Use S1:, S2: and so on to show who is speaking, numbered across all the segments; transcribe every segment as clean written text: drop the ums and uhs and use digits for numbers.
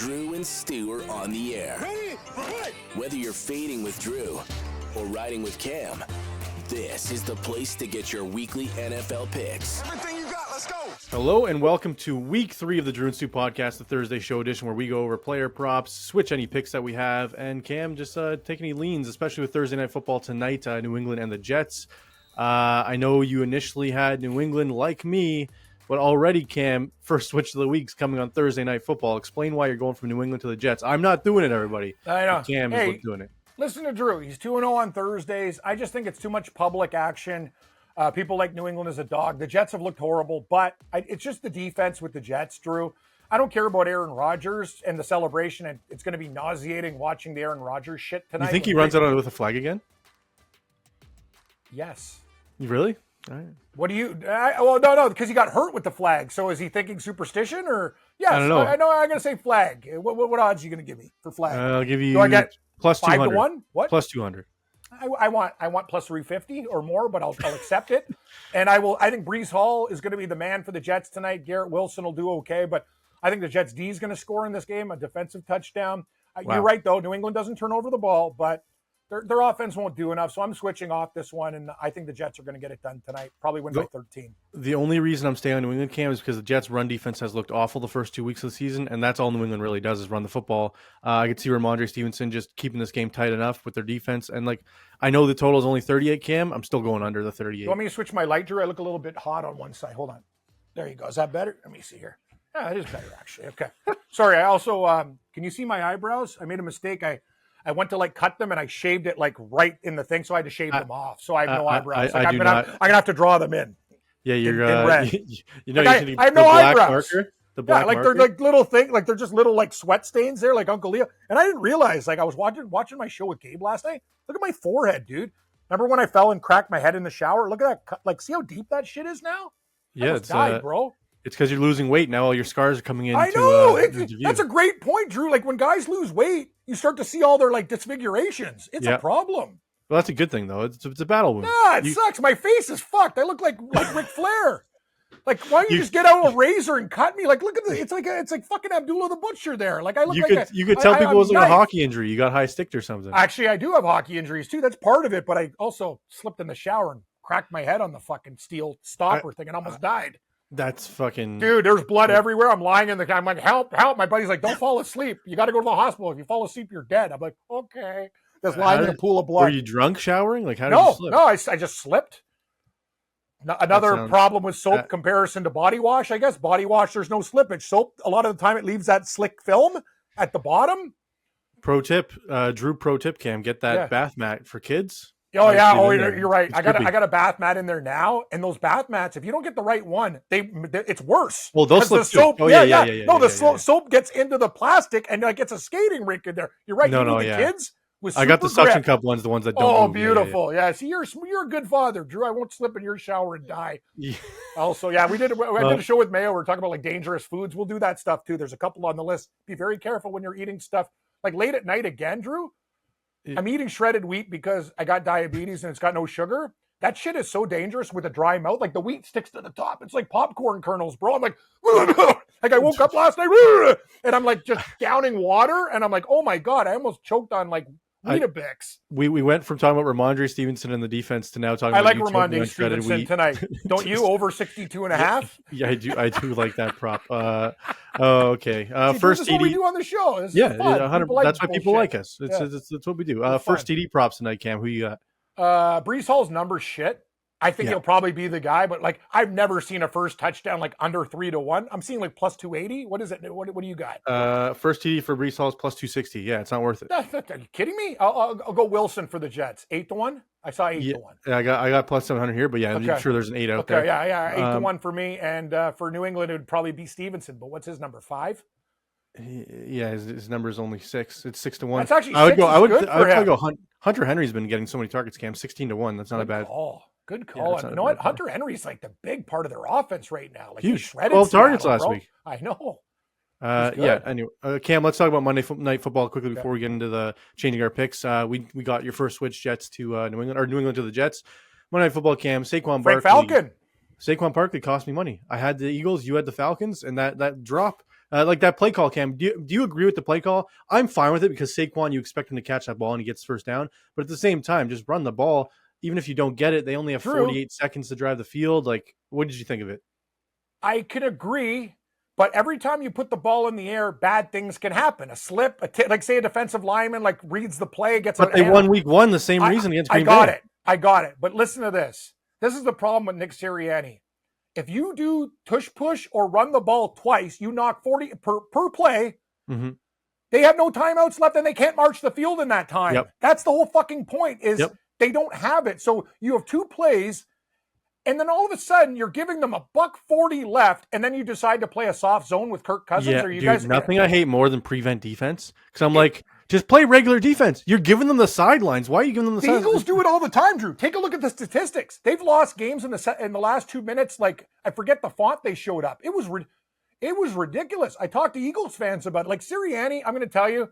S1: Drew and Stu are on the air.
S2: Ready? Right.
S1: Whether you're fading with Drew or riding with Cam, this is the place to get your weekly NFL picks.
S2: Everything you got, let's go.
S3: Hello and welcome to week 3 of the Drew and Stu podcast, the Thursday show edition, where we go over player props, switch any picks that we have, and Cam just take any leans, especially with Thursday Night Football tonight, New England and the Jets. I know you initially had New England like me, but already, Cam, first switch of the week's coming on Thursday Night Football. Explain why you're going from New England to the Jets. I'm not doing it, everybody.
S4: I know.
S3: Cam is doing it.
S4: Listen to Drew. He's 2-0 on Thursdays. I just think it's too much public action. People like New England as a dog. The Jets have looked horrible, but it's just the defense with the Jets, Drew. I don't care about Aaron Rodgers and the celebration, and it's going to be nauseating watching the Aaron Rodgers shit tonight.
S3: You think he runs out with a flag again?
S4: Yes.
S3: Really? All right.
S4: What do you? Well, no, because he got hurt with the flag. So is he thinking superstition or? Yes,
S3: I don't know.
S4: I know. I'm going to say flag. What odds are you going to give me for flag?
S3: I'll give you.
S4: Do I get
S3: plus
S4: 5
S3: 200.
S4: to 1? What?
S3: Plus 200.
S4: I want plus 350 or more, but I'll accept it. And I think Bryce Hall is going to be the man for the Jets tonight. Garrett Wilson will do okay, but I think the Jets D is going to score in this game, a defensive touchdown. Wow. You're right, though. New England doesn't turn over the ball, but their offense won't do enough. So I'm switching off this one, and I think the Jets are going to get it done tonight. Probably win by 13.
S3: The only reason I'm staying on New England, Cam, is because the Jets' run defense has looked awful the first 2 weeks of the season, and that's all New England really does is run the football. I could see Ramondre Stevenson just keeping this game tight enough with their defense. And, I know the total is only 38, Cam. I'm still going under the 38.
S4: You want me to switch my light, Drew? I look a little bit hot on one side. Hold on. There you go. Is that better? Let me see here. Yeah, it is better, actually. Okay. Sorry, I also, can you see my eyebrows? I made a mistake. I went to cut them and I shaved it right in the thing, so I had to shave them off. So I have no eyebrows.
S3: I'm gonna
S4: have to draw them in.
S3: Yeah, you're
S4: in red.
S3: I
S4: have no eyebrows.
S3: The black marker.
S4: They're little thing, they're just little sweat stains there, like Uncle Leo. And I didn't realize, I was watching my show with Gabe last night. Look at my forehead, dude. Remember when I fell and cracked my head in the shower? Look at that. See how deep that shit is now?
S3: Yeah, it's
S4: died, bro.
S3: It's because you're losing weight now. All your scars are coming in.
S4: I know. That's a great point, Drew. When guys lose weight, you start to see all their disfigurations. It's a problem.
S3: Well, that's a good thing though. It's a battle wound.
S4: Nah, it sucks. My face is fucked. I look like Ric Flair. Why don't you just get out a razor and cut me? Look at this. It's like fucking Abdullah the Butcher there. I look
S3: you could tell people it was a hockey injury. You got high sticked or something.
S4: Actually, I do have hockey injuries too. That's part of it. But I also slipped in the shower and cracked my head on the fucking steel stopper thing and almost died.
S3: That's fucking...
S4: Dude, there's blood everywhere. I'm lying in the... I'm like, help. My buddy's like, don't fall asleep. You got to go to the hospital. If you fall asleep, you're dead. I'm like, okay. Just lying in a pool of blood.
S3: Were you drunk showering? How did you slip?
S4: No, I just slipped. Another problem with soap comparison to body wash, I guess. Body wash, there's no slippage. Soap, a lot of the time, it leaves that slick film at the bottom.
S3: Pro tip, Drew, Cam, get that bath mat for kids.
S4: Oh, yeah. Oh, you're right. I got a bath mat in there now, and those bath mats, if you don't get the right one, it's worse.
S3: Well, those slip
S4: soap.
S3: Oh,
S4: yeah. No, soap gets into the plastic, and it gets a skating rink in there. You're right. Kids with
S3: I got the
S4: grip.
S3: suction cup ones, the ones that don't.
S4: Oh,
S3: move.
S4: beautiful. Yeah. See, you're a good father, Drew. I won't slip in your shower and die. Yeah. Also, yeah, we did a show with Mayo. We're talking about dangerous foods. We'll do that stuff too. There's a couple on the list. Be very careful when you're eating stuff late at night again, Drew. I'm eating shredded wheat because I got diabetes and it's got no sugar. That shit is so dangerous with a dry mouth. The wheat sticks to the top. It's like popcorn kernels, bro. I'm like I woke up last night and I'm just downing water and I'm like, oh my God, I almost choked on Weetabix.
S3: We went from talking about Ramondre Stevenson and the defense to now talking
S4: I
S3: about
S4: Ramondre Stevenson tonight. Don't you? Over 62 and a half?
S3: Yeah, I do like that prop. Okay. First
S4: this is what we do on the show. This is fun.
S3: 100. That's why people like us. It's what we do. First TD props tonight, Cam. Who you
S4: got? Bryce Hall's number shit. I think he'll probably be the guy, but I've never seen a first touchdown under 3-1. I'm seeing plus 280. What is it? What do you got?
S3: First TD for Bryce Hall is plus 260. Yeah, it's not worth it.
S4: Are you kidding me? I'll go Wilson for the Jets. 8-1. I saw 8-1.
S3: Yeah, I got plus 700 here, but yeah, I'm sure there's an 8 out there.
S4: Yeah, 8-1 for me, and for New England it would probably be Stevenson. But what's his number? 5?
S3: Yeah, his number is only 6. It's 6-1.
S4: That's actually I would
S3: probably go. Hunter Henry's been getting so many targets, Cam. 16-1. That's not a bad
S4: call. Good call. You know what? Hunter Henry's the big part of their offense right now.
S3: Huge. 12 targets last week.
S4: I know.
S3: Anyway, Cam, let's talk about Monday Night Football quickly before we get into the changing our picks. We got your first switch Jets to New England, or New England to the Jets. Monday Night Football, Cam, Saquon Barkley.
S4: Falcon.
S3: Saquon Barkley cost me money. I had the Eagles, you had the Falcons, and that drop Like that play call, Cam. Do you agree with the play call? I'm fine with it because Saquon, you expect him to catch that ball and he gets first down. But at the same time, just run the ball. Even if you don't get it, they only have 48 seconds to drive the field. Like, what did you think of it?
S4: I can agree, but every time you put the ball in the air, bad things can happen. A slip, like say a defensive lineman like reads the play, gets.
S3: But they won week 1 the same reason against Green Bay.
S4: I got it. But listen to this. This is the problem with Nick Sirianni. If you do tush push or run the ball twice, you knock 40 per play.
S3: Mm-hmm.
S4: They have no timeouts left and they can't march the field in that time.
S3: Yep.
S4: That's the whole fucking point is they don't have it. So you have 2 plays and then all of a sudden you're giving them $140 left and then you decide to play a soft zone with Kirk Cousins.
S3: Yeah,
S4: Or you
S3: dude,
S4: guys
S3: nothing I hate more than prevent defense. Because I'm like, just play regular defense. You're giving them the sidelines. Why are you giving them the sidelines?
S4: The Eagles do it all the time, Drew. Take a look at the statistics. They've lost games in the last 2 minutes. Like, I forget the font they showed up. It was ridiculous. I talked to Eagles fans about it. Like Sirianni, I'm going to tell you.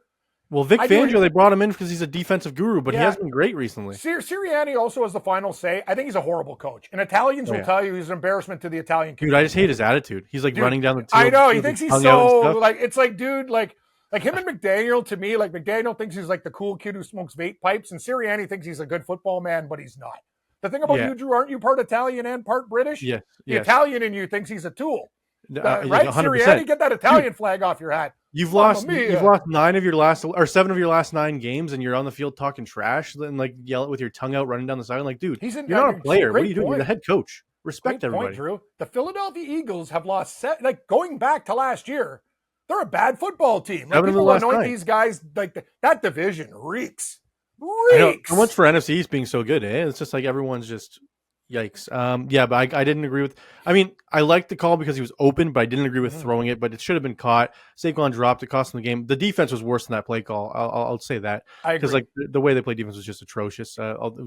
S3: Well, Vic Fangio, they brought him in because he's a defensive guru, but he has been great recently.
S4: Sirianni also has the final say. I think he's a horrible coach. And Italians will tell you he's an embarrassment to the Italian community.
S3: Dude, I just hate his attitude. He's like running down the field.
S4: I know. He thinks he's so, like, it's like, dude, like him and McDaniel, to me, like McDaniel thinks he's like the cool kid who smokes vape pipes, and Sirianni thinks he's a good football man, but he's not. The thing about you, Drew, aren't you part Italian and part British?
S3: Yes.
S4: The Italian in you thinks he's a tool. Right?
S3: 100%.
S4: Sirianni, get that Italian flag off your hat.
S3: You've lost 7 of your last 9 games, and you're on the field talking trash and like yell it with your tongue out, running down the sideline. Like, dude, you're not a player. What are you doing? You're the head coach. Respect everybody.
S4: Point, Drew. The Philadelphia Eagles have lost like going back to last year. They're a bad football team. Like, people anoint these guys like that division reeks.
S3: I know. So much for NFC East being so good. It's just like everyone's just. Yikes. But I didn't agree with. I mean, I liked the call because he was open, but I didn't agree with throwing it. But it should have been caught. Saquon dropped it, cost him the game. The defense was worse than that play call. I'll say that because like the way they played defense was just atrocious.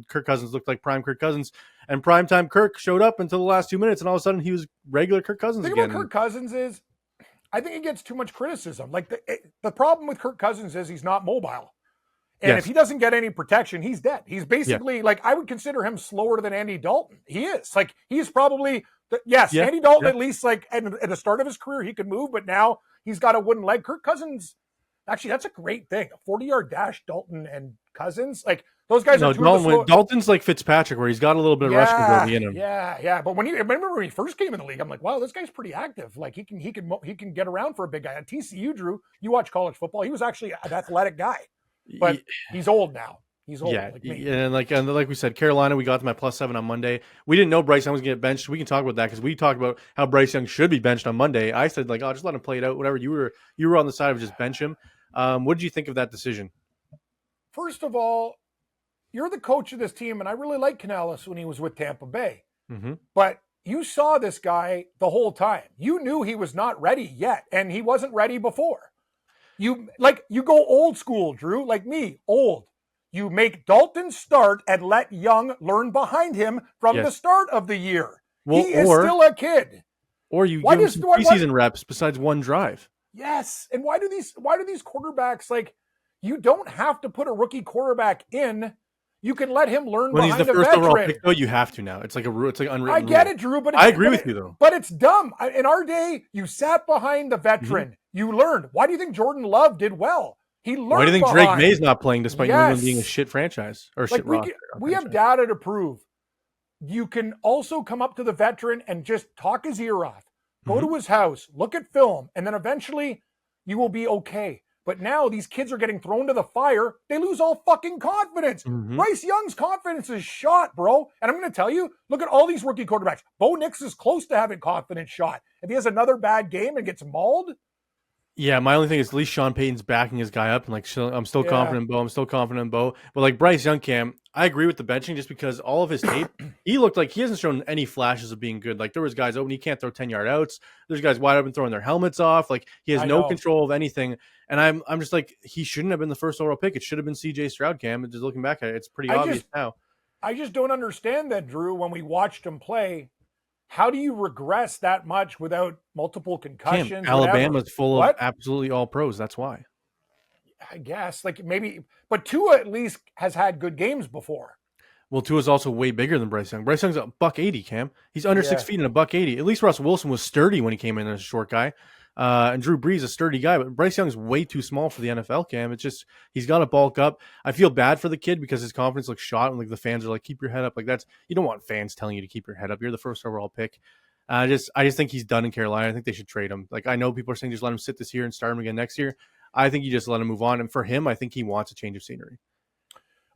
S3: Kirk Cousins looked like prime Kirk Cousins, and primetime Kirk showed up until the last 2 minutes, and all of a sudden he was regular Kirk Cousins again. The thing about
S4: Kirk Cousins is, I think he gets too much criticism. Like the problem with Kirk Cousins is he's not mobile. And if he doesn't get any protection, he's dead. He's basically like, I would consider him slower than Andy Dalton. He is like, he's probably, Andy Dalton, at least like at the start of his career, he could move, but now he's got a wooden leg. Kirk Cousins, actually, that's a great thing. A 40-yard dash, Dalton and Cousins, like those guys are
S3: Dalton's like Fitzpatrick, where he's got a little bit of rush ability in him.
S4: Yeah. But I remember when he first came in the league, I'm like, wow, this guy's pretty active. Like he can get around for a big guy. At TCU, Drew, you watch college football. He was actually an athletic guy. But he's old now. He's old.
S3: Yeah,
S4: like me.
S3: And like we said, Carolina, we got them at +7 on Monday. We didn't know Bryce Young was going to get benched. We can talk about that because we talked about how Bryce Young should be benched on Monday. I said like, oh, just let him play it out. Whatever. You were on the side of just bench him. What did you think of that decision?
S4: First of all, you're the coach of this team, and I really liked Canales when he was with Tampa Bay.
S3: Mm-hmm.
S4: But you saw this guy the whole time. You knew he was not ready yet, and he wasn't ready before. You go old school, Drew, like me, old. You make Dalton start and let Young learn behind him from the start of the year. He is still a kid.
S3: Or you give him some preseason reps besides one drive.
S4: Yes. And why do these quarterbacks, like, you don't have to put a rookie quarterback in. You can let him learn behind a veteran. When he's the first overall pick,
S3: though, you have to now. It's like unwritten
S4: I get it, Drew, but
S3: I agree with you, though.
S4: But it's dumb. In our day, you sat behind the veteran. Mm-hmm. You learned. Why do you think Jordan Love did well? He learned.
S3: Why do you think Drake May's not playing despite New England being a shit franchise or shit roster?
S4: We have data to prove. You can also come up to the veteran and just talk his ear off. Go to his house, look at film, and then eventually you will be okay. But now these kids are getting thrown to the fire. They lose all fucking confidence. Mm-hmm. Bryce Young's confidence is shot, bro. And I'm going to tell you, look at all these rookie quarterbacks. Bo Nix is close to having confidence shot. If he has another bad game and gets mauled.
S3: Yeah, my only thing is at least Sean Payton's backing his guy up. And like, I'm still confident in Bo. But like Bryce Young, Cam, I agree with the benching just because all of his tape, he looked like he hasn't shown any flashes of being good. Like there was guys open, he can't throw 10-yard outs. There's guys wide open throwing their helmets off. Like he has no control of anything. And I'm just like, he shouldn't have been the first overall pick. It should have been CJ Stroud, Cam. And just looking back at it, it's pretty obvious now.
S4: I just don't understand that, Drew, when we watched him play. How do you regress that much without multiple concussions?
S3: Cam, Alabama's full of absolutely all pros. That's why.
S4: I guess, like maybe, but Tua at least has had good games before.
S3: Well, Tua's also way bigger than Bryce Young. Bryce Young's a $180, Cam. He's under 6 feet and a $180. At least Russell Wilson was sturdy when he came in as a short guy. And Drew Brees is a sturdy guy, but Bryce Young's way too small for the NFL, Cam. It's just he's got to bulk up. I feel bad for the kid because his confidence looks shot, and like the fans are like, "Keep your head up." Like you don't want fans telling you to keep your head up. You're the first overall pick. I just think he's done in Carolina. I think they should trade him. Like I know people are saying just let him sit this year and start him again next year. I think you just let him move on. And for him, I think he wants a change of scenery.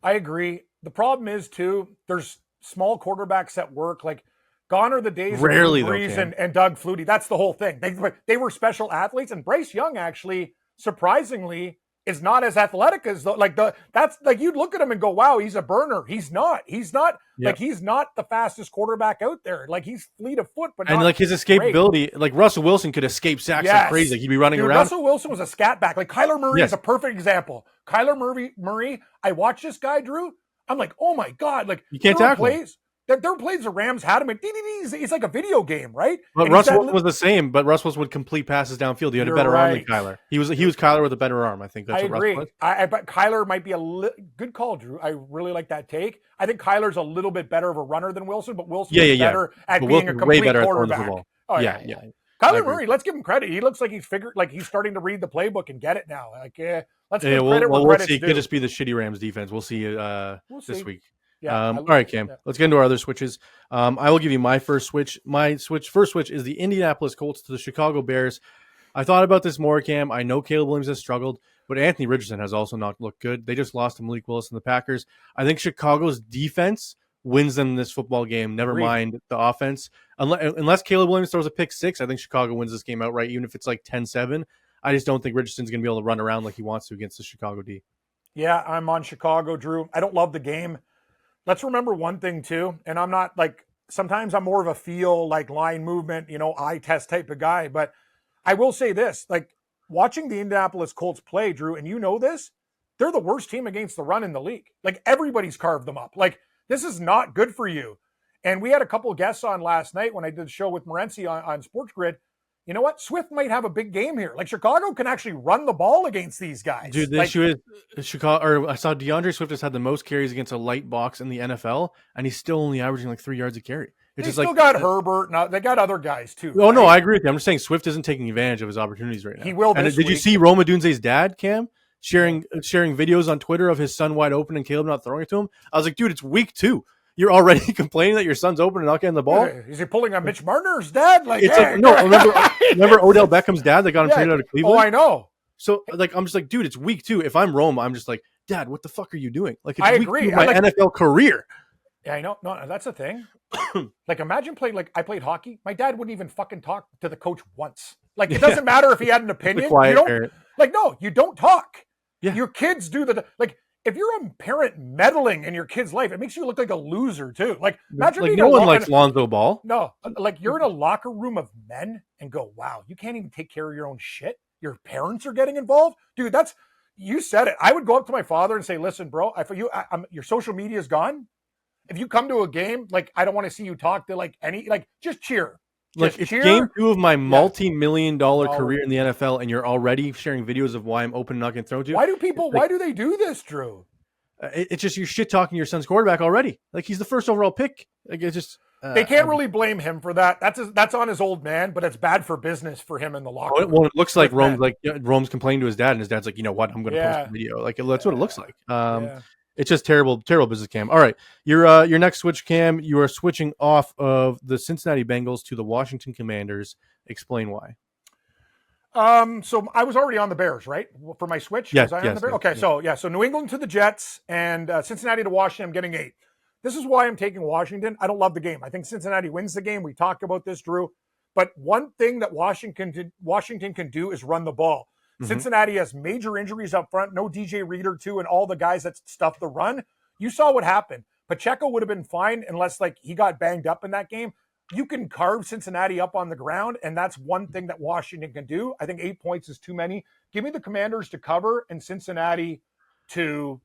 S4: I agree. The problem is too, there's small quarterbacks that work. Like gone are the days
S3: Rarely,
S4: of Brees and Doug Flutie. That's the whole thing. They were special athletes, and Bryce Young actually, surprisingly, is not as athletic as that's like you'd look at him and go, wow, he's a burner. He's not. Like he's not the fastest quarterback out there. Like he's fleet of foot, but
S3: and like his escapability, like Russell Wilson could escape sacks like crazy. Like he'd be running around.
S4: Russell Wilson was a scat back. Like Kyler Murray is a perfect example. Kyler Murray, I watched this guy, Drew. I'm like, oh my God, like
S3: you can't tackle him.
S4: There were plays the Rams had him. It's like a video game, right?
S3: But Russell was the same. But Russell was would complete passes downfield. He had a better arm than Kyler. He was Kyler with a better arm. I think that's what
S4: agree.
S3: Russell was.
S4: But Kyler might be a good call, Drew. I really like that take. I think Kyler's a little bit better of a runner than Wilson, but Wilson is better at being Wilson's a complete quarterback.
S3: Oh yeah.
S4: Kyler Murray, let's give him credit. He looks like he's starting to read the playbook and get it now. Like, let's give credit where credit's due.
S3: It could just be the shitty Rams defense. We'll see this week.
S4: Yeah.
S3: All right, Cam. Let's get into our other switches. I will give you my first switch. My first switch is the Indianapolis Colts to the Chicago Bears. I thought about this more, Cam. I know Caleb Williams has struggled, but Anthony Richardson has also not looked good. They just lost to Malik Willis and the Packers. I think Chicago's defense wins them this football game. Never mind the offense. Unless Caleb Williams throws a pick six, I think Chicago wins this game outright, even if it's like 10-7. I just don't think Richardson's going to be able to run around like he wants to against the Chicago D. Yeah,
S4: I'm on Chicago, Drew. I don't love the game. Let's remember one thing, too, and I'm not sometimes I'm more of a feel line movement, eye test type of guy, but I will say this, watching the Indianapolis Colts play, Drew, and you know this, they're the worst team against the run in the league. Everybody's carved them up. This is not good for you. And we had a couple of guests on last night when I did the show with Morency on Sports Grid. You know what? Swift might have a big game here. Chicago can actually run the ball against these guys.
S3: Dude, the issue is Chicago. Or I saw DeAndre Swift has had the most carries against a light box in the NFL, and he's still only averaging 3 yards a carry.
S4: They still got Herbert. Now they got other guys too.
S3: Oh, right? No, I agree with you. I'm just saying Swift isn't taking advantage of his opportunities right now.
S4: He will.
S3: And did you see Roma Dunze's dad, Cam, sharing videos on Twitter of his son wide open and Caleb not throwing it to him? I was like, dude, it's week 2. You're already complaining that your son's open and not getting the ball?
S4: Is he pulling on Mitch Marner's dad?
S3: No, remember Odell Beckham's dad that got him traded out of Cleveland?
S4: Oh, I know.
S3: So, I'm just like, dude, it's week 2. If I'm Roma, I'm just like, Dad, what the fuck are you doing? It's
S4: I
S3: week
S4: agree.
S3: 2 of my NFL career.
S4: Yeah, I know. No, that's the thing. Imagine playing, I played hockey. My dad wouldn't even fucking talk to the coach once. It doesn't matter if he had an opinion. You don't, parent. No, you don't talk. Yeah. Your kids do if you're a parent meddling in your kid's life, it makes you look like a loser too. Imagine being
S3: no one likes Lonzo Ball.
S4: No, you're in a locker room of men and go, wow, you can't even take care of your own shit. Your parents are getting involved, dude. You said it. I would go up to my father and say, listen, bro, your social media is gone. If you come to a game, I don't want to see you talk to just cheer.
S3: It's game 2 of my multi-million-dollar career in the NFL, and you're already sharing videos of why I'm open and not getting thrown to.
S4: Why do they do this, Drew?
S3: It's just you're shit talking your son's quarterback already. He's the first overall pick. It's just
S4: they can't really blame him for that. That's on his old man, but it's bad for business for him in the locker room.
S3: Well, it looks like Rome's complaining to his dad, and his dad's like, you know what, I'm going to post a video. That's what it looks like. It's just terrible business, Cam. All right, your next switch, Cam. You are switching off of the Cincinnati Bengals to the Washington Commanders. Explain why.
S4: So I was already on the Bears, right? For my switch?
S3: Yes.
S4: Was I on the Bears? Okay, so New England to the Jets and Cincinnati to Washington. I'm getting 8. This is why I'm taking Washington. I don't love the game. I think Cincinnati wins the game. We talked about this, Drew. But one thing that Washington can do is run the ball. Mm-hmm. Cincinnati has major injuries up front. No DJ Reader, too, and all the guys that stuff the run. You saw what happened. Pacheco would have been fine unless he got banged up in that game. You can carve Cincinnati up on the ground, and that's one thing that Washington can do. I think 8 points is too many. Give me the Commanders to cover and Cincinnati to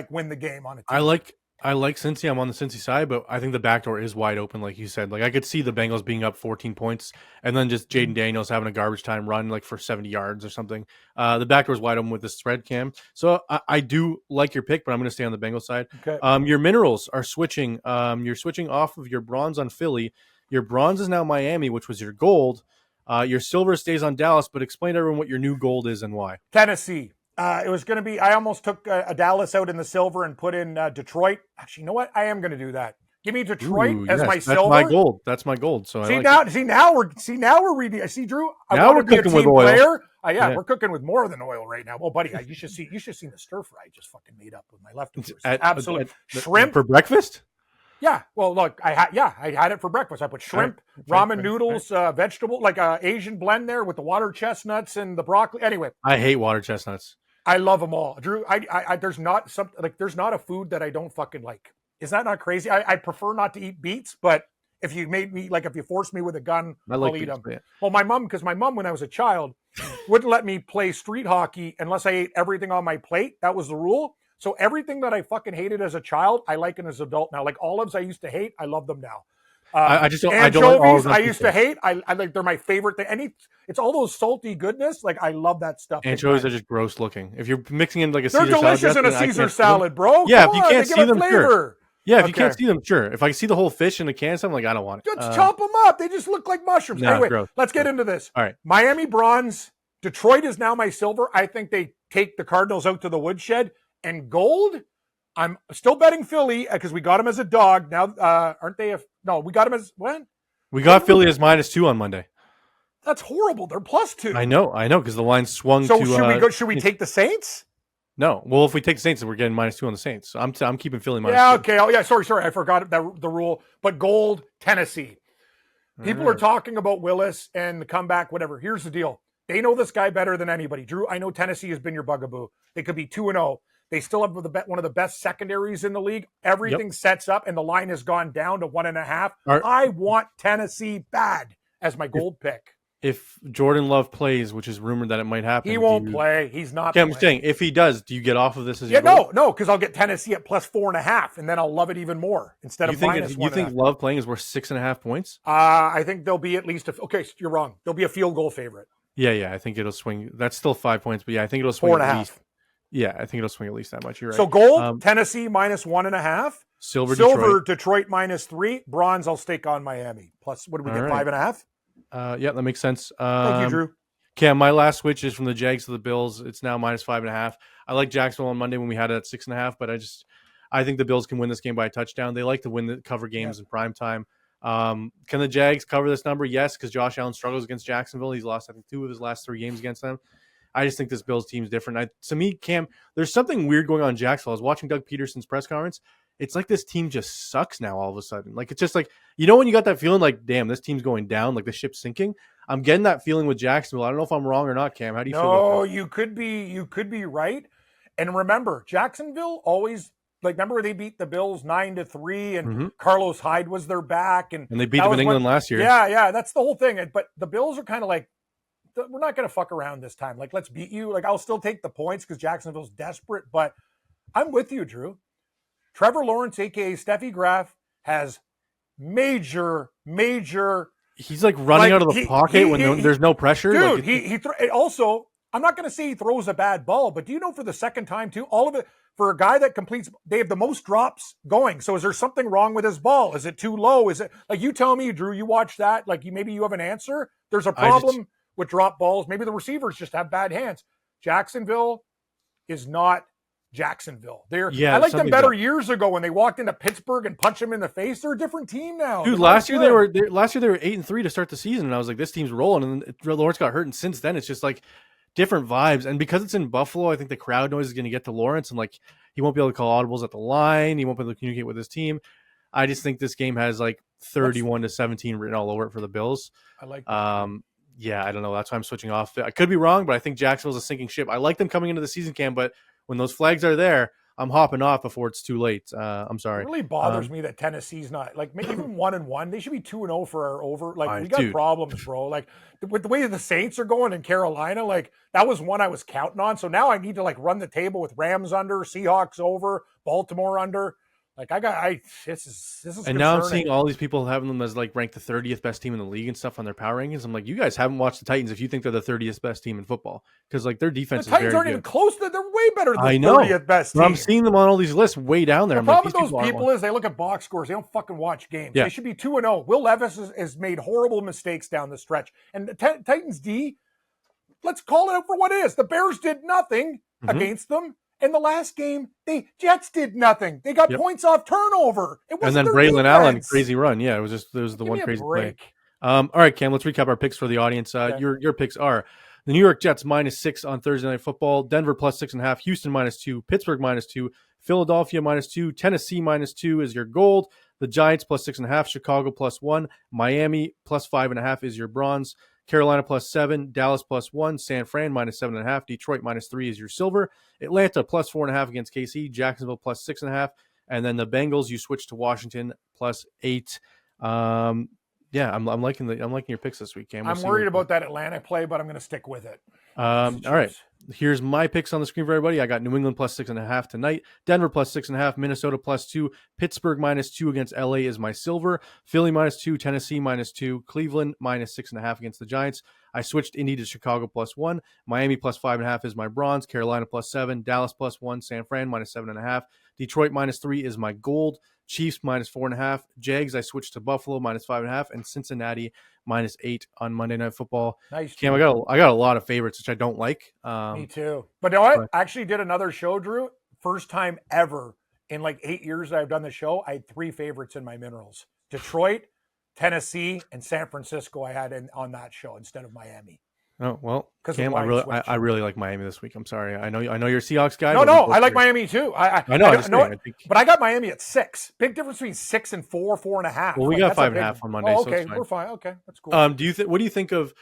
S4: win the game on a team.
S3: I like Cincy. I'm on the Cincy side, but I think the backdoor is wide open, like you said. I could see the Bengals being up 14 points and then just Jaden Daniels having a garbage time run for 70 yards or something. The backdoor is wide open with the spread, Cam. So I do like your pick, but I'm going to stay on the Bengals side.
S4: Okay.
S3: Your minerals are switching. You're switching off of your bronze on Philly. Your bronze is now Miami, which was your gold. Your silver stays on Dallas, but explain to everyone what your new gold is and why.
S4: Tennessee. It was going to be, I almost took a Dallas out in the silver and put in Detroit. Actually, you know what? I am going to do that. Give me Detroit as my silver.
S3: That's my gold. That's my gold. So
S4: now we're reading. See, Drew,
S3: now we're cooking with oil.
S4: Player. We're cooking with more than oil right now. Well, buddy, you should see the stir fry I just fucking made up with my leftovers. Absolutely. Shrimp
S3: for breakfast.
S4: Yeah. Well, look, I had it for breakfast. I put shrimp, ramen noodles, vegetable, like a Asian blend there with the water chestnuts and the broccoli. Anyway,
S3: I hate water chestnuts.
S4: I love them all, Drew. There's not something like there's not a food that I don't fucking like. Is that not crazy? I prefer not to eat beets, but if you made me if you forced me with a gun, I'll eat them. Yeah. Well, my mom, when I was a child, wouldn't let me play street hockey unless I ate everything on my plate. That was the rule. So everything that I fucking hated as a child, I like it as an adult now. Like olives, I used to hate. I love them now.
S3: I just don't.
S4: Anchovies, I used to hate. I like they're my favorite thing. It's all those salty goodness. Like I love that stuff.
S3: Anchovies are just gross looking. If you're mixing in like a
S4: They're
S3: Caesar
S4: delicious
S3: salad,
S4: in a Caesar salad, bro.
S3: Yeah, if you can't see them, sure. Yeah, if
S4: okay.
S3: you can't see them, sure. If I see the whole fish in the can, I'm like, I don't want it.
S4: Just chop them up. They just look like mushrooms. Anyway,
S3: gross.
S4: Let's get into this.
S3: All right.
S4: Miami bronze. Detroit is now my silver. I think they take the Cardinals out to the woodshed. And gold, I'm still betting Philly because we got them as a dog. Now, aren't they? No, we got them as when?
S3: We got Philly as -2 on Monday.
S4: That's horrible. They're +2.
S3: I know, because the line swung.
S4: So should we take the Saints?
S3: No. Well, if we take the Saints, then we're getting -2 on the Saints. So I'm keeping Philly -2.
S4: Yeah. Okay. Oh, yeah. Sorry. I forgot the rule. But gold, Tennessee. People are talking about Willis and the comeback. Whatever. Here's the deal. They know this guy better than anybody. Drew, I know Tennessee has been your bugaboo. They could be 2-0. They still have one of the best secondaries in the league. Everything sets up, and the line has gone down to 1.5. I want Tennessee bad as my gold pick.
S3: If Jordan Love plays, which is rumored that it might happen,
S4: he won't play. He's not.
S3: Okay, I'm saying if he does, do you get off of this as your
S4: goal? No, because I'll get Tennessee at +4.5, and then I'll love it even more instead of -1.5.
S3: You think Love playing is worth 6.5 points?
S4: I think there'll be at least okay. You're wrong. There'll be a field goal favorite.
S3: Yeah. I think it'll swing. That's still 5 points, but yeah, I think it'll swing
S4: 4.5.
S3: Yeah, I think it'll swing at least that much. You're right.
S4: So gold, Tennessee -1.5.
S3: Silver
S4: Detroit -3. Bronze, I'll stake on Miami. Plus, what do we get, 5.5?
S3: Yeah, that makes sense.
S4: Thank you, Drew.
S3: Cam, my last switch is from the Jags to the Bills. It's now -5.5. I like Jacksonville on Monday when we had it at 6.5, but I think the Bills can win this game by a touchdown. They like to win the cover games in prime time. Can the Jags cover this number? Yes, because Josh Allen struggles against Jacksonville. He's lost, I think, 2 of his last 3 games against them. I just think this Bills team is different. To me, Cam, there's something weird going on in Jacksonville. I was watching Doug Peterson's press conference. It's like this team just sucks now all of a sudden. Like, it's just like, when you got that feeling like, damn, this team's going down, like the ship's sinking? I'm getting that feeling with Jacksonville. I don't know if I'm wrong or not, Cam. How do you feel about that?
S4: You could be right. And remember, Jacksonville always, remember they beat the Bills 9-3 and Carlos Hyde was their back. And
S3: they beat them in England last year.
S4: Yeah, that's the whole thing. But the Bills are kind of like, we're not going to fuck around this time. Like, let's beat you. Like, I'll still take the points because Jacksonville's desperate. But I'm with you, Drew. Trevor Lawrence, a.k.a. Steffi Graf, has major.
S3: He's like running out of the pocket when there's no pressure.
S4: Dude, also, I'm not going to say he throws a bad ball, but do you know for the second time, too, all of it, for a guy that completes, they have the most drops going. So is there something wrong with his ball? Is it too low? Is it, you tell me, Drew, you watch that, maybe you have an answer. There's a problem with drop balls. Maybe the receivers just have bad hands. Jacksonville is not Jacksonville. I liked them better years ago when they walked into Pittsburgh and punched them in the face. They're a different team now.
S3: Dude, last year they were 8-3 to start the season, and I was like, this team's rolling. And then Lawrence got hurt, and since then it's just like different vibes. And because it's in Buffalo, I think the crowd noise is going to get to Lawrence, and he won't be able to call audibles at the line. He won't be able to communicate with his team. I just think this game has 31-17 written all over it for the Bills.
S4: I like that.
S3: Yeah, I don't know. That's why I'm switching off. I could be wrong, but I think Jacksonville's a sinking ship. I like them coming into the season, Cam, but when those flags are there, I'm hopping off before it's too late. I'm sorry.
S4: It really bothers me that Tennessee's not maybe even 1-1. They should be 2-0 for our over. We got problems, bro. With the way the Saints are going in Carolina, that was one I was counting on. So now I need to run the table with Rams under, Seahawks over, Baltimore under. Like this is
S3: And now I'm
S4: concerning.
S3: seeing all these people having them as like ranked the 30th best team in the league and stuff on their power rankings. I'm like, you guys haven't watched the Titans if you think they're the 30th best team in football, because like their defense
S4: The
S3: is
S4: Titans
S3: very
S4: aren't
S3: good.
S4: even close to. They're way better than
S3: I
S4: the
S3: know.
S4: 30th best
S3: But
S4: team.
S3: I'm seeing them on all these lists way down there.
S4: The
S3: I'm like,
S4: problem
S3: these
S4: with those people is they look at box scores. They don't fucking watch games.
S3: Yeah.
S4: They should be 2-0. Will Levis has made horrible mistakes down the stretch. And the Titans D, let's call it out for what it is. The Bears did nothing against them. In the last game, the Jets did nothing. They got points off turnover. It wasn't
S3: and then
S4: their
S3: Braylon
S4: defense.
S3: Allen, crazy run. Yeah, it was the
S4: Give
S3: one
S4: me a
S3: crazy
S4: break.
S3: play. All right, Cam, let's recap our picks for the audience.
S4: Okay.
S3: Your picks are the New York Jets -6 on Thursday Night Football, Denver +6.5, Houston -2, Pittsburgh -2, Philadelphia -2, Tennessee -2 is your gold. The Giants +6.5, Chicago +1, Miami +5.5 is your bronze. Carolina +7, Dallas +1, San Fran -7.5, Detroit -3 is your silver. Atlanta +4.5 against KC, Jacksonville +6.5, and then the Bengals you switch to Washington +8. Yeah, I'm liking your picks this week, Cam.
S4: I'm worried about that Atlanta play, but I'm going to stick with it.
S3: All right. Here's my picks on the screen for everybody. I got New England +6.5 tonight, Denver +6.5, Minnesota +2, Pittsburgh -2 against LA is my silver, Philly -2, Tennessee -2, Cleveland -6.5 against the Giants. I switched Indy to Chicago +1, Miami +5.5 is my bronze, Carolina +7, Dallas +1, San Fran -7.5, Detroit -3 is my gold, Chiefs -4.5, Jags I switched to Buffalo -5.5, and Cincinnati -8 on Monday Night Football.
S4: Nice,
S3: Cam, I got a lot of favorites which I don't like.
S4: Me too. But you know what? I actually did another show, Drew. First time ever in like 8 years that I've done the show. I had 3 favorites in my minerals: Detroit, Tennessee, and San Francisco. I had on that show instead of Miami.
S3: Oh well, Cam, I really like Miami this week. I'm sorry. I know you're a Seahawks guy.
S4: No, I like Miami too. I know. But I got Miami at 6. Big difference between 6 and 4, 4.5.
S3: Well, we got 5.5 on Monday.
S4: Oh, okay,
S3: so
S4: we're fine. Okay, that's cool.
S3: What do you think of?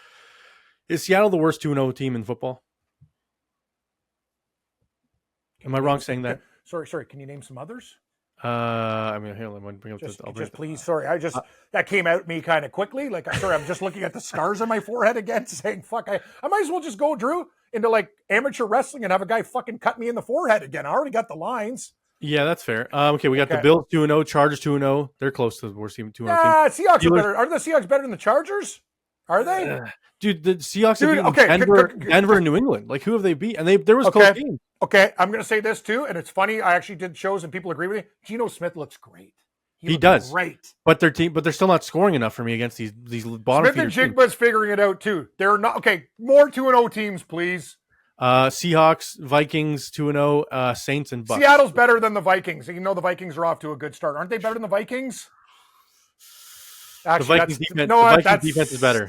S3: Is Seattle the worst 2-0 team in football? Am I wrong saying that?
S4: Sorry. Can you name some others?
S3: I mean, here, let me bring up
S4: please. Sorry, that came out me kind of quickly. Like, I'm just looking at the scars on my forehead again, saying, "Fuck, I might as well just go, Drew, into like amateur wrestling and have a guy fucking cut me in the forehead again. I already got the lines."
S3: Yeah, that's fair. Okay, we got the Bills 2-0, Chargers 2-0. They're close to the worst team 2-0 team.
S4: Seahawks are better. Are the Seahawks better than the Chargers? Are they?
S3: Dude, the Seahawks have beaten Denver and New England. Like, who have they beat? And there was close games.
S4: Okay, I'm going to say this too, and it's funny. I actually did shows, and people agree with me. Geno Smith looks great.
S3: He does.
S4: Great.
S3: But they're still not scoring enough for me against these bottom
S4: Smith and Jigba's figuring it out too. They're not more 2-0 teams, please.
S3: Seahawks, Vikings 2-0, Saints and Bucks.
S4: Seattle's better than the Vikings. You know the Vikings are off to a good start. Aren't they better than the Vikings? Actually,
S3: the Vikings defense is better.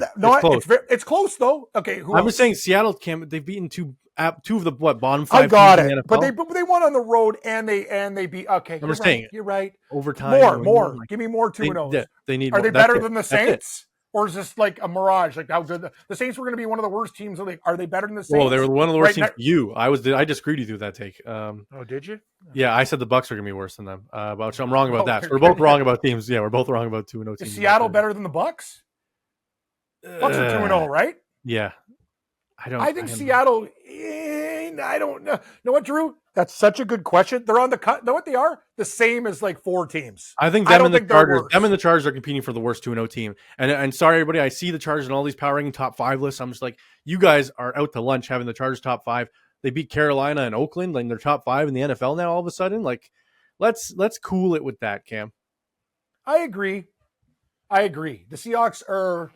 S4: It's close though. Okay,
S3: I'm just saying Seattle they've beaten two of the bottom 5
S4: I got
S3: teams
S4: it.
S3: in the NFL.
S4: But they won on the road and they beat. Okay,
S3: I'm just saying
S4: you're right.
S3: Overtime.
S4: More. Give me more 2-0s.
S3: They need.
S4: Are they better than the Saints? Or is this like a mirage? Like how good the Saints were going to be one of the worst teams of the league. Are they better than the Saints?
S3: Well, they were one of the worst teams for you. I disagreed with you with that take.
S4: Oh, did you?
S3: Yeah, I said the Bucks are going to be worse than them. But I'm wrong about that. So we're both wrong about teams. Yeah, we're both wrong about 2-0 teams.
S4: Is Seattle better than the Bucks? Bucks are 2-0, right?
S3: Yeah.
S4: I think Seattle. I don't know. Know what, Drew? That's such a good question. They're on the cut. Know what they are? The same as like 4 teams.
S3: I think them and the Chargers are competing for the worst 2-0 team. And sorry, everybody, I see the Chargers in all these power ranking top 5 lists. I'm just like, you guys are out to lunch having the Chargers top 5. They beat Carolina and Oakland, like they're top 5 in the NFL now. All of a sudden, like, let's cool it with that, Cam.
S4: I agree. The Seahawks are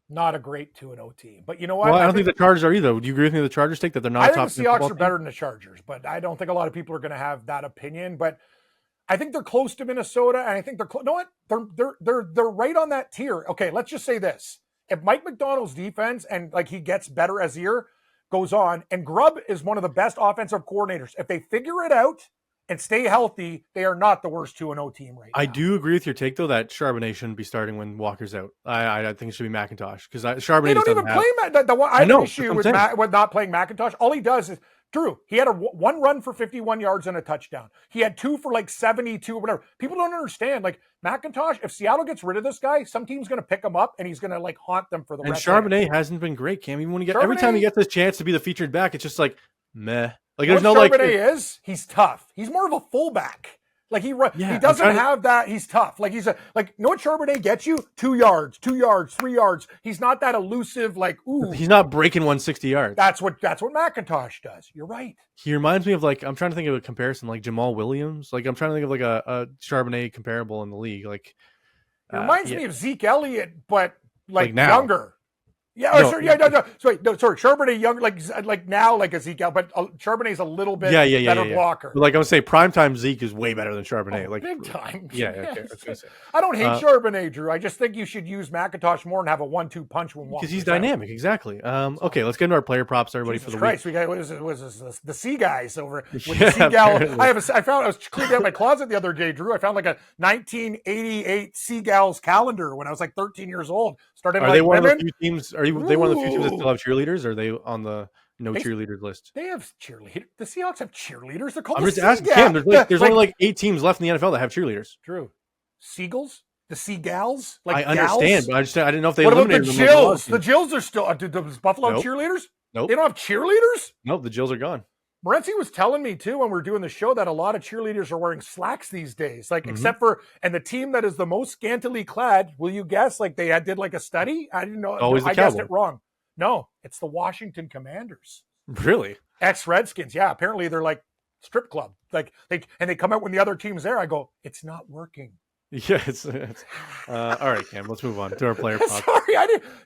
S4: not a great 2-0 team. But you know what?
S3: Well, I don't think the Chargers are either. Would you agree with me the Chargers take that they're not top?
S4: I think the Seahawks are better than the Chargers, but I don't think a lot of people are going to have that opinion. But I think they're close to Minnesota, and I think they're you know what? They're right on that tier. Okay, let's just say this. If Mike McDonald's defense and like he gets better as the year goes on, and Grubb is one of the best offensive coordinators, if they figure it out and stay healthy, they are not the worst 2-0 team right now.
S3: I do agree with your take, though, that Charbonnet shouldn't be starting when Walker's out. I think it should be McIntosh because Charbonnet
S4: they don't even play I have an issue with not playing McIntosh. All he does is, Drew, he had one run for 51 yards and a touchdown. He had 2 for like 72 or whatever. People don't understand. Like McIntosh, if Seattle gets rid of this guy, some team's going to pick him up and he's going to like haunt them for the rest of the
S3: Charbonnet hasn't been great, Cam. Even when every time he gets this chance to be the featured back, it's just like meh. Like there's
S4: Charbonnet is he's tough. He's more of a fullback. Like he doesn't have that. He's tough. Like he's know what Charbonnet gets you? 2 yards, 3 yards. He's not that elusive. Like ooh,
S3: he's not breaking 160 yards.
S4: That's what McIntosh does. You're right.
S3: He reminds me of I'm trying to think of a comparison like Jamal Williams. Like I'm trying to think of like a Charbonnet comparable in the league. Like
S4: it reminds me of Zeke Elliott, but like
S3: now.
S4: younger. Yeah, no. Sorry, Charbonnet young, like now, like a Zeke, but Charbonnet's a little bit better blocker.
S3: But I would say primetime Zeke is way better than Charbonnet.
S4: Big time.
S3: Yeah, okay.
S4: I don't hate Charbonnet, Drew. I just think you should use McIntosh more and have a 1-2 punch when
S3: because he's dynamic. Exactly. Okay, let's get into our player props, everybody.
S4: Jesus
S3: for the
S4: Christ,
S3: week.
S4: We got what is this? The Sea Guys over with the Seagal. I was cleaning out my closet the other day, Drew. I found like a 1988 Seagulls calendar when I was like 13 years old. Started
S3: Are
S4: like
S3: they one
S4: women.
S3: of the few teams? Are they one of the few teams that still have cheerleaders? Or are they on the cheerleaders list?
S4: They have cheerleaders. The Seahawks have cheerleaders. They're called.
S3: I'm just asking Cam. There's only 8 teams left in the NFL that have cheerleaders.
S4: Drew, Seagulls, the Seagulls.
S3: I understand, but I didn't know if they
S4: what about
S3: eliminated
S4: the Jills? The Jills are still. Does Buffalo have cheerleaders?
S3: Nope.
S4: They don't have cheerleaders.
S3: Nope. The Jills are gone.
S4: Morency was telling me too when we were doing the show that a lot of cheerleaders are wearing slacks these days. Except for the team that is the most scantily clad. Will you guess? Like they did a study. I didn't know. I guessed it wrong. No, it's the Washington Commanders.
S3: Really?
S4: Ex-Redskins. Yeah, apparently they're like strip club. They come out when the other team's there. I go, it's not working.
S3: Yeah, it's all right, Cam. Let's move on to our player prop.
S4: Sorry,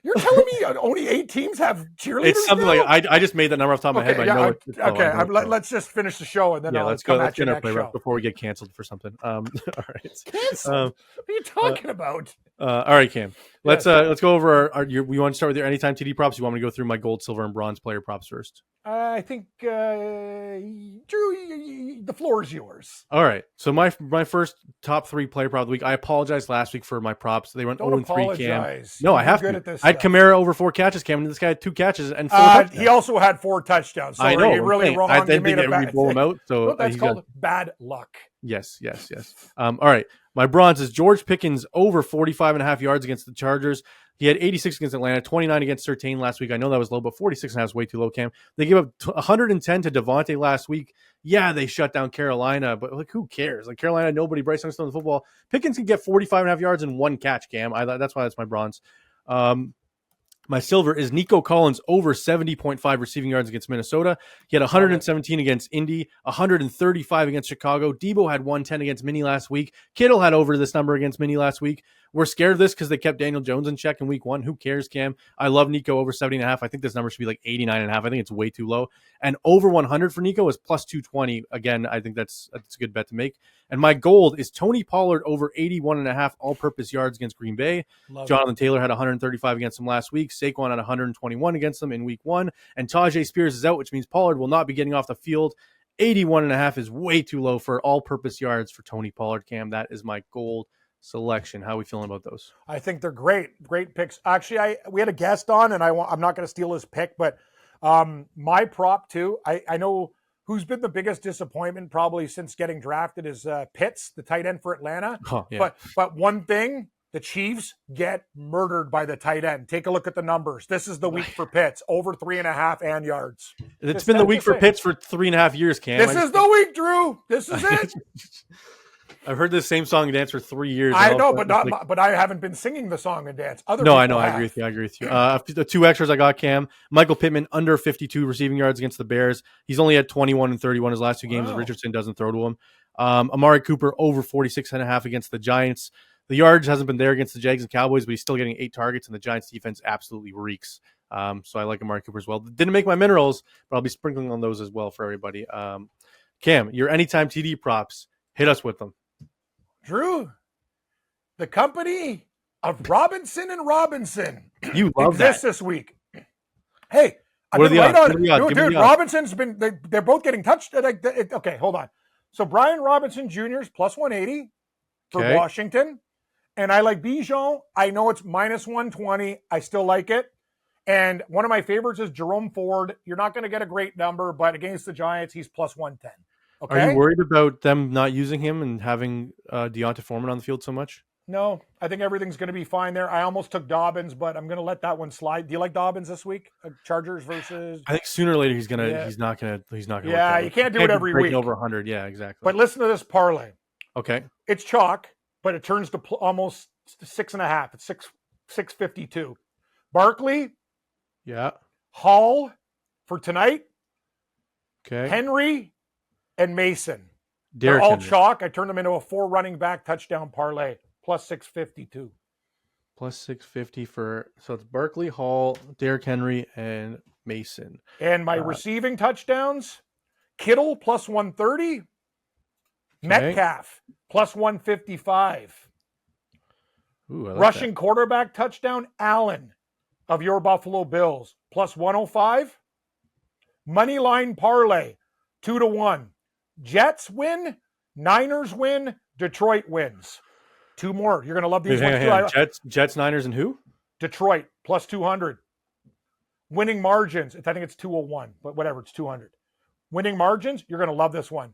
S4: you're telling me only 8 teams have cheerleaders?
S3: It's something
S4: now?
S3: I just made that number off the top of my head. But I know
S4: let's just finish the show and then
S3: let's
S4: come
S3: go.
S4: at
S3: Let's
S4: you
S3: get our
S4: next
S3: player
S4: show.
S3: prop before we get canceled for something. All right.
S4: Canceled? What are you talking about?
S3: All right, Cam. Let's go over we want to start with your anytime TD props. You want me to go through my gold, silver, and bronze player props first?
S4: I think Drew, the floor is yours.
S3: All right. So my first top 3 player prop of the week. I apologized last week for my props. They went 0-3, Cam. No, I have to. I had Kamara over 4 catches, Cam, and this guy had 2 catches and 4 touchdowns.
S4: He also had 4 touchdowns. So
S3: I know.
S4: You're really wrong.
S3: I didn't think we blow him out. So
S4: that's called bad luck.
S3: Yes. All right. My bronze is George Pickens over 45.5 yards against the Chargers. He had 86 against Atlanta, 29 against Surtain last week. I know that was low, but 46.5 is way too low, Cam. They gave up 110 to Devontae last week. Yeah, they shut down Carolina, but who cares? Carolina, nobody. Bryce Youngstown in the football. Pickens can get 45.5 yards in 1 catch, Cam. That's why that's my bronze. My silver is Nico Collins over 70.5 receiving yards against Minnesota. He had 117 against Indy, 135 against Chicago. Debo had 110 against Minnie last week. Kittle had over this number against Minnie last week. We're scared of this because they kept Daniel Jones in check in week 1. Who cares, Cam? I love Nico over 70.5. I think this number should be 89.5. I think it's way too low. And over 100 for Nico is plus 220. Again, I think that's a good bet to make. And my gold is Tony Pollard over 81.5 all-purpose yards against Green Bay. Jonathan Taylor had 135 against them last week. Saquon had 121 against them in week 1. And Tajay Spears is out, which means Pollard will not be getting off the field. 81.5 is way too low for all-purpose yards for Tony Pollard, Cam. That is my gold selection. How are we feeling about those?
S4: I think they're great picks. Actually, we had a guest on, and I'm not going to steal his pick, but my prop too. I know who's been the biggest disappointment probably since getting drafted is Pitts, the tight end for Atlanta. But one thing, the Chiefs get murdered by the tight end. Take a look at the numbers. This is the week for Pitts, over 3.5 and yards.
S3: It's been the week for Pitts for 3.5 years, Cam.
S4: This is the week, Drew. This is it.
S3: I've heard this same song and dance for 3 years.
S4: I know, but I haven't been singing the song and dance.
S3: I know. I agree with you. The 2 extras I got, Cam. Michael Pittman under 52 receiving yards against the Bears. He's only had 21 and 31 his last 2 games. Wow. Richardson doesn't throw to him. Amari Cooper over 46.5 against the Giants. The yards hasn't been there against the Jags and Cowboys, but he's still getting 8 targets, and the Giants defense absolutely reeks. So I like Amari Cooper as well. Didn't make my minerals, but I'll be sprinkling on those as well for everybody. Cam, your anytime TD props, hit us with them.
S4: Drew, the company of Robinson and Robinson
S3: you love
S4: exists
S3: that.
S4: This week. Hey, I've been right on. Dude, Robinson's been, they're both getting touched. Okay, hold on. So Brian Robinson Jr. is plus 180 for Washington. And I like Bijan. I know it's minus 120. I still like it. And one of my favorites is Jerome Ford. You're not going to get a great number, but against the Giants, he's plus 110. Okay?
S3: Are you worried about them not using him and having Deonta Foreman on the field so much?
S4: No, I think everything's going to be fine there. I almost took Dobbins, but I'm going to let that one slide. Do you like Dobbins this week? Chargers versus.
S3: I think sooner or later he's not gonna.
S4: Yeah, you can't do it every week.
S3: Over 100. Yeah, exactly.
S4: But listen to this parlay:
S3: Okay.
S4: It's chalk, but it turns to almost 6.5. It's 652. Barkley,
S3: Yeah.
S4: Hall for tonight,
S3: Okay.
S4: Henry, and Mason. They're
S3: Derrick
S4: all
S3: Henry.
S4: chalk. I turned them into a 4 running back touchdown parlay, plus 652.
S3: Plus 650 so it's Barkley, Hall, Derrick Henry, and Mason.
S4: And my receiving touchdowns, Kittle plus 130, Metcalf plus 155.
S3: Ooh, I like
S4: Rushing
S3: that.
S4: quarterback touchdown, Allen of your Buffalo Bills plus 105. Money line parlay, 2-1. Jets win, Niners win, Detroit wins. 2 more. You're going to love these ones too.
S3: Jets, Niners, and who?
S4: Detroit plus 200. Winning margins, I think it's 201, but whatever, it's 200. Winning margins, you're going to love this one.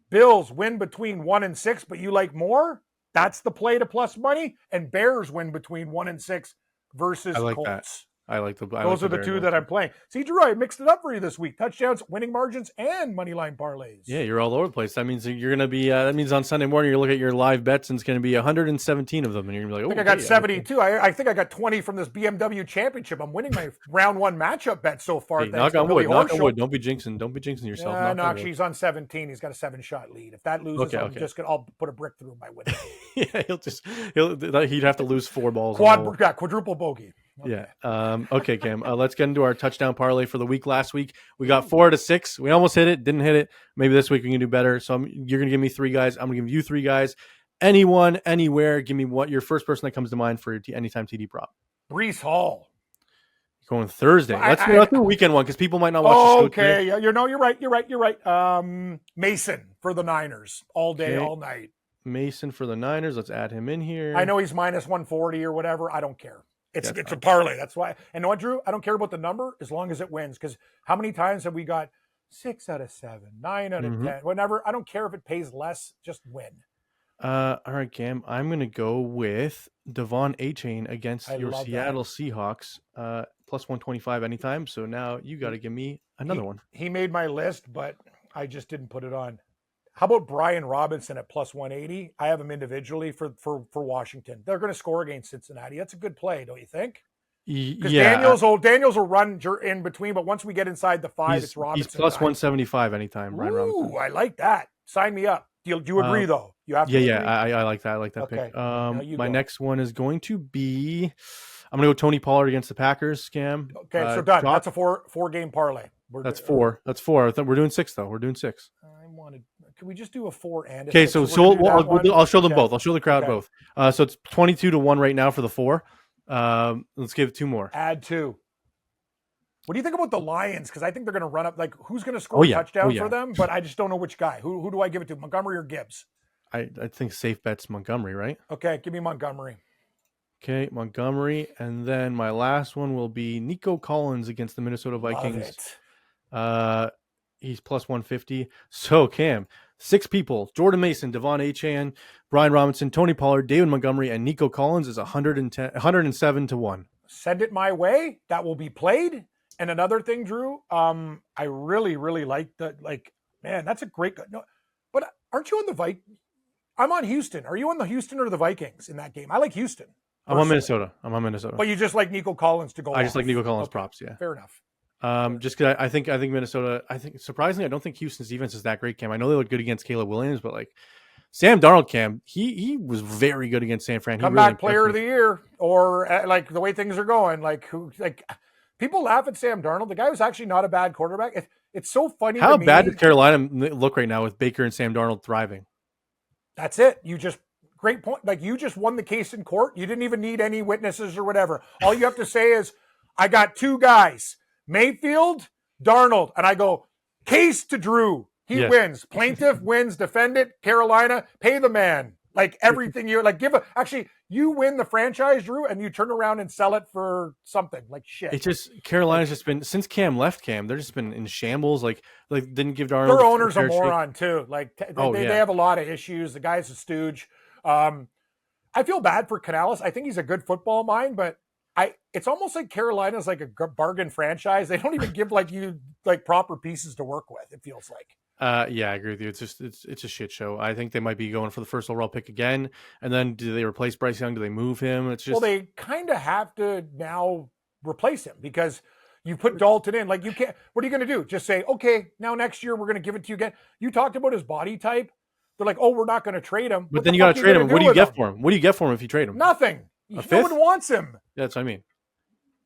S4: Bills win between 1 and 6, but you like more? That's the play to plus money. And Bears win between 1 and 6 versus Colts.
S3: That.
S4: Those are the two that I'm playing. See, Drew, I mixed it up for you this week. Touchdowns, winning margins, and money line parlays.
S3: Yeah, you're all over the place. That means you're going to be. That means on Sunday morning you look at your live bets and it's going to be 117 of them, and you're going to be like,
S4: I think I got 72. I think I got 20 from this BMW Championship. I'm winning my round 1 matchup bet so far.
S3: Hey, knock on wood. Don't be jinxing yourself.
S4: No, she's on 17. He's got a 7-shot lead. If that loses, I'll put a brick through my window.
S3: Yeah, he'd have to lose 4 balls.
S4: Quadruple bogey.
S3: Okay. Yeah. Okay, Cam. Let's get into our touchdown parlay for the week. Last week we got 4 to 6. We almost hit it. Didn't hit it. Maybe this week we can do better. So you're gonna give me 3 guys. I'm gonna give you 3 guys. Anyone, anywhere. Give me what your first person that comes to mind for your anytime TD prop.
S4: Breece Hall.
S3: Going Thursday. Let's do a weekend one because people might not watch the show.
S4: Okay. Yeah. You're right. Mason for the Niners all day, all night.
S3: Mason for the Niners. Let's add him in here.
S4: I know he's minus 140 or whatever. I don't care. It's a parlay. That's why. And know what, Drew? I don't care about the number as long as it wins. Because how many times have we got 6 out of 7, 9 out of 10, whatever? I don't care if it pays less. Just win.
S3: All right, Cam. I'm going to go with Devon A-Chain against your Seattle Seahawks. Plus 125 anytime. So now you got to give me another one.
S4: He made my list, but I just didn't put it on. How about Brian Robinson at plus 180? I have him individually for Washington. They're going to score against Cincinnati. That's a good play, don't you think? Because Daniels will run in between, but once we get inside the 5, it's Robinson.
S3: He's plus 175 anytime, Brian Robinson.
S4: Ooh, I like that. Sign me up. Do you agree, though? You have to agree?
S3: I like that. I like that
S4: okay.
S3: pick. My next one is going to be I'm going to go Tony Pollard against the Packers, Scam.
S4: Okay, so done. That's a four-game parlay.
S3: That's 4. That's 4. I thought we're doing 6, though. We're doing 6.
S4: Can we just do a 4 and a 6?
S3: Okay, so I'll show them both. I'll show the crowd both. So it's 22-1 right now for the 4. Let's give 2 more.
S4: Add 2. What do you think about the Lions? Because I think they're going to run up. Like, who's going to score a touchdown for them? But I just don't know which guy. Who do I give it to? Montgomery or Gibbs?
S3: I think safe bet's Montgomery, right?
S4: Okay, give me Montgomery.
S3: Okay, Montgomery. And then my last one will be Nico Collins against the Minnesota Vikings. He's plus 150. So, Cam, 6 people: Jordan Mason, Devon A-Chain, Brian Robinson, Tony Pollard, David Montgomery, and Nico Collins is 107-1.
S4: Send it my way. That will be played. And another thing, Drew, I really, really like man, that's a great. No, but aren't you on the Vikings? I'm on Houston. Are you on the Houston or the Vikings in that game? I like Houston.
S3: I'm on Minnesota.
S4: But you just like Nico Collins to go.
S3: I just like Nico Collins props. Yeah,
S4: fair enough.
S3: Just because I think Minnesota. I think surprisingly, I don't think Houston's defense is that great, Cam. I know they look good against Caleb Williams, but like Sam Darnold, Cam, he was very good against San Fran.
S4: Comeback player of the year, or like the way things are going. People laugh at Sam Darnold. The guy was actually not a bad quarterback. It's so funny.
S3: How bad does Carolina look right now with Baker and Sam Darnold thriving?
S4: That's it. Great point. Like, you just won the case in court. You didn't even need any witnesses or whatever. All you have to say is, I got 2 guys, Mayfield, Darnold. And I go, case to Drew. He wins. Plaintiff wins. Defendant, Carolina, pay the man. Like, everything you win the franchise, Drew, and you turn around and sell it for something like shit.
S3: It's just, Carolina's just been, since Cam left Cam, they're just been in shambles. Like didn't give Darnold.
S4: Their owner's a moron too. Like, they have a lot of issues. The guy's a stooge. I feel bad for Canales. I think he's a good football mind, but it's almost like Carolina's like a bargain franchise. They don't even give you proper pieces to work with. It feels like.
S3: Yeah, I agree with you. It's a shit show. I think they might be going for the first overall pick again. And then do they replace Bryce Young? Do they move him? It's just
S4: Well, they kind of have to now replace him because you put Dalton in. Like, you can't. What are you going to do? Just say, okay, now next year we're going to give it to you again. You talked about his body type. They're like, oh, we're not going to trade him.
S3: But then you got to trade him. What do you get for him? What do you get for him if you trade him?
S4: Nothing. No one wants him.
S3: Yeah, that's what I mean.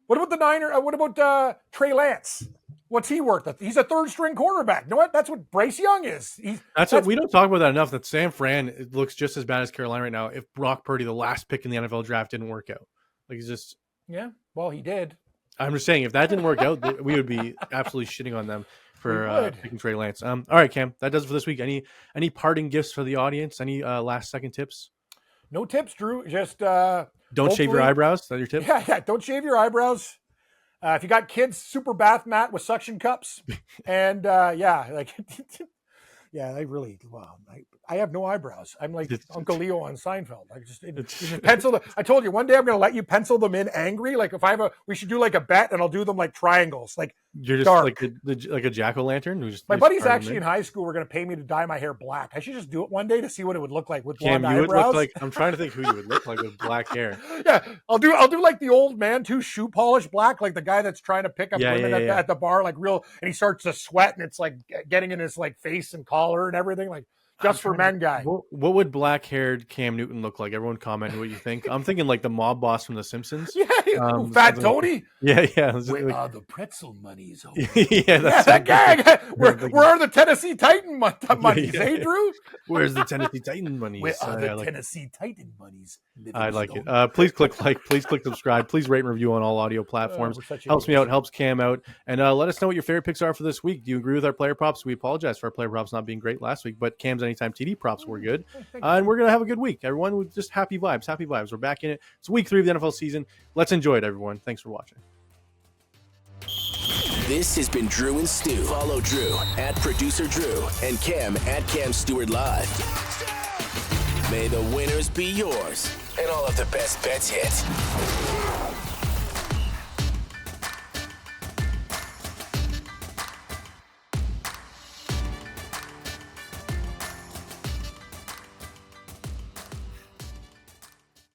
S4: What about the Niner? What about Trey Lance? What's he worth? He's a third string quarterback. You know what? That's what Bryce Young is.
S3: That's what we don't talk about that enough. That San Fran looks just as bad as Carolina right now. If Brock Purdy, the last pick in the NFL draft, didn't work out, like he's just
S4: Well, he did.
S3: I'm just saying, if that didn't work out, we would be absolutely shitting on them for picking Trey Lance. All right, Cam, that does it for this week. Any parting gifts for the audience? Any last second tips?
S4: No tips, Drew. Just
S3: don't shave your eyebrows. Is that your tip?
S4: Yeah. Don't shave your eyebrows. If you got kids, super bath mat with suction cups, and I really I have no eyebrows. I'm like Uncle Leo on Seinfeld. I just pencil. I told you one day I'm going to let you pencil them in angry. Like if we should do like a bet, and I'll do them like triangles. Like
S3: you're just
S4: dark.
S3: like a jack-o'-lantern.
S4: My buddies actually in high school were going to pay me to dye my hair black. I should just do it one day to see what it would look like with blonde eyebrows.
S3: Would look like, I'm trying to think who you would look like with black hair.
S4: Yeah, I'll do like the old man too, shoe polish black, like the guy that's trying to pick up women at the bar, like real, and he starts to sweat, and it's like getting in his like face and collar and everything, like. Just for men guy.
S3: What would black-haired Cam Newton look like? Everyone comment what you think. I'm thinking like the mob boss from The Simpsons.
S4: Yeah, Fat Tony.
S3: Yeah.
S4: Where are the pretzel monies?
S3: That
S4: gag. Where are the Tennessee Titan monies, hey, Drew?
S3: Where's the Tennessee Titan monies?
S4: Where are the Tennessee Titan monies?
S3: I like it. Please click like. Please click subscribe. Please rate and review on all audio platforms. Helps me out. Helps Cam out. And let us know what your favorite picks are for this week. Do you agree with our player props? We apologize for our player props not being great last week, but Cam's anytime TD props were good. And we're going to have a good week. Everyone, with just happy vibes. We're back in it. It's week 3 of the NFL season. Let's enjoy it, everyone. Thanks for watching.
S1: This has been Drew and Stu. Follow Drew at Producer Drew and Cam at Cam Stewart Live. May the winners be yours and all of the best bets hit.